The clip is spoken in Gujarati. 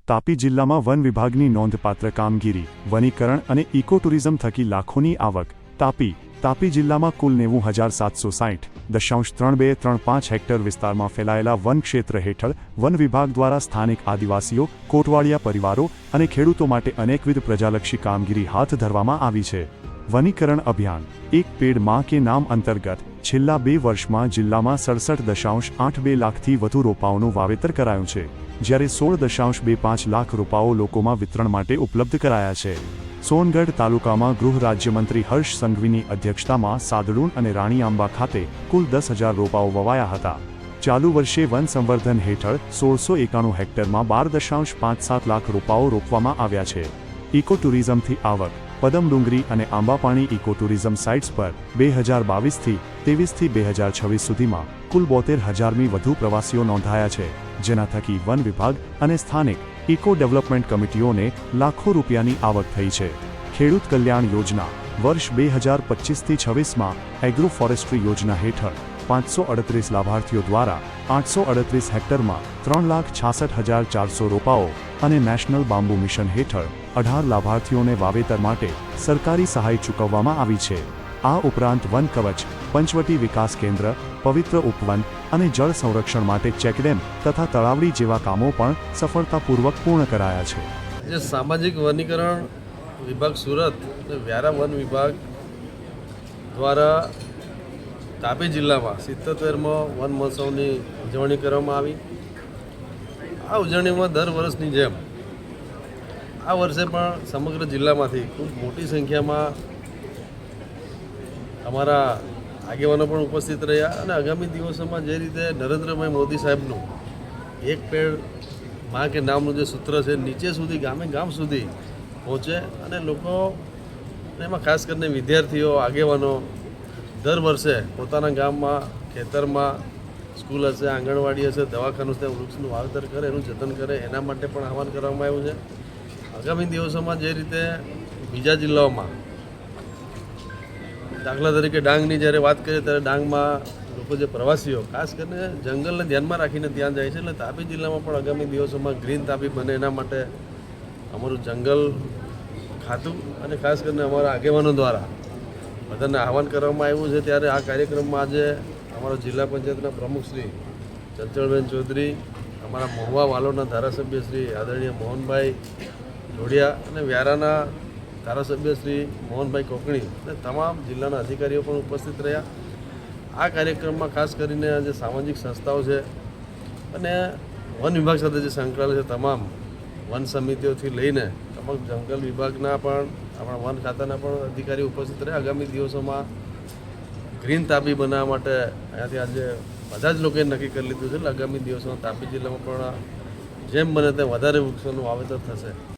તાપી જિલ્લામાં વન વિભાગની નોંધપાત્ર કામગીરી, વનીકરણ અને ઇકો ટુરિઝમ થકી લાખોની આવક. તાપી જિલ્લામાં કુલ 90,760.3235 હેક્ટર વિસ્તારમાં ફેલાયેલા વન ક્ષેત્ર હેઠળ વન વિભાગ દ્વારા સ્થાનિક આદિવાસીઓ, કોટવાળિયા પરિવારો અને ખેડૂતો માટે અનેકવિધ પ્રજાલક્ષી કામગીરી હાથ ધરવામાં આવી છે. વનીકરણ અભિયાન એક પેડ માં કે નામ અંતર્ગત છેલ્લા 2 વર્ષમાં જિલ્લામાં 67.82 લાખથી વધુ રોપાઓનું વાવેતર કરાયું છે, જ્યારે 16.25 લાખ રોપાઓ લોકોમાં વિતરણ માટે ઉપલબ્ધ કરાયા છે. સોનગઢ તાલુકામાં ગૃહ રાજ્યમંત્રી હર્ષ સંઘવીની અધ્યક્ષતામાં સાદડુન અને રાણીઆંબા ખાતે કુલ 10,000 રોપાઓ વવાયા હતા. ચાલુ વર્ષે વન સંવર્ધન હેઠળ 1691 હેક્ટરમાં 12.57 લાખ રોપાઓ રોપવામાં આવ્યા છે. ઇકો ટુરિઝમથી આવક પદમડુંગરી અને આંબાપાણી ઇકો ટુરિઝમ સાઇટ્સ પર 2022થી 2026 સુધીમાં કુલ 72,000મી વધુ પ્રવાસીઓ નોંધાયા છે, જેના થકી વન વિભાગ અને સ્થાનિક ઇકો ડેવલપમેન્ટ કમિટીઓને લાખો રૂપિયાની આવક થઈ છે. ખેડૂત કલ્યાણ યોજના વર્ષ 2025થી 26માં એગ્રો ફોરેસ્ટ્રી યોજના હેઠળ 538 લાભાર્થીઓ દ્વારા 838 હેક્ટરમાં 3,66,400 રોપાઓ અને નેશનલ બાંબુ મિશન હેઠળ 18 લાભાર્થીઓને વાવેતર માટે સરકારી સહાય ચૂકવવામાં આવી છે. આ ઉપરાંત વન કવચ, પંચવટી વિકાસ કેન્દ્ર, પવિત્ર ઉપવન અને જળ સંરક્ષણ માટે ચેકડેમ તથા તળાવડી જેવા કામો પણ સફળતાપૂર્વક પૂર્ણ કરાયા છે. જે સામાજિક વનીકરણ વિભાગ સુરત અને વ્યારા વન વિભાગ દ્વારા તાપી જિલ્લામાં 77મો વન મહોત્સવની ઉજવણી કરવામાં આવી. આ ઉજવણીમાં દર વર્ષની જેમ આ વર્ષે પણ સમગ્ર જિલ્લામાંથી ખૂબ મોટી સંખ્યામાં અમારા આગેવાનો પણ ઉપસ્થિત રહ્યા અને આગામી દિવસોમાં જે રીતે નરેન્દ્રભાઈ મોદી સાહેબનું એક પેડ માં કે નામનું જે સૂત્ર છે નીચે સુધી ગામ સુધી પહોંચે અને લોકો એમાં ખાસ કરીને વિદ્યાર્થીઓ, આગેવાનો દર વર્ષે પોતાના ગામમાં, ખેતરમાં, સ્કૂલ હશે, આંગણવાડી હશે, દવાખાનું હશે, વૃક્ષનું વાવેતર કરે, એનું જતન કરે, એના માટે પણ આહવાન કરવામાં આવ્યું છે. આગામી દિવસોમાં જે રીતે બીજા જિલ્લાઓમાં દાખલા તરીકે ડાંગની જ્યારે વાત કરીએ ત્યારે ડાંગમાં લોકો જે પ્રવાસીઓ ખાસ કરીને જંગલને ધ્યાનમાં રાખીને ત્યાં જાય છે, એટલે તાપી જિલ્લામાં પણ આગામી દિવસોમાં ગ્રીન તાપી બને એના માટે અમારું જંગલ ખાતું અને ખાસ કરીને અમારા આગેવાનો દ્વારા બધાને આહવાન કરવામાં આવ્યું છે. ત્યારે આ કાર્યક્રમમાં આજે અમારા જિલ્લા પંચાયતના પ્રમુખ શ્રી ચંચળબેન ચૌધરી, અમારા મહુવા વાલોડના ધારાસભ્ય શ્રી આદરણીય મોહનભાઈ જોડિયા અને વ્યારાના ધારાસભ્ય શ્રી મોહનભાઈ કોકણી અને તમામ જિલ્લાના અધિકારીઓ પણ ઉપસ્થિત રહ્યા. આ કાર્યક્રમમાં ખાસ કરીને જે સામાજિક સંસ્થાઓ છે અને વન વિભાગ સાથે જે સંકળાયેલ છે તમામ વન સમિતિઓથી લઈને તમામ જંગલ વિભાગના પણ આપણા વન ખાતાના પણ અધિકારીઓ ઉપસ્થિત રહ્યા. આગામી દિવસોમાં ગ્રીન તાપી બનાવવા માટે અહીંયાથી આજે બધા જ લોકોએ નક્કી કરી લીધું છે. એટલે આગામી દિવસોમાં તાપી જિલ્લામાં પણ જેમ બને તેમ વધારે વૃક્ષોનું વાવેતર થશે.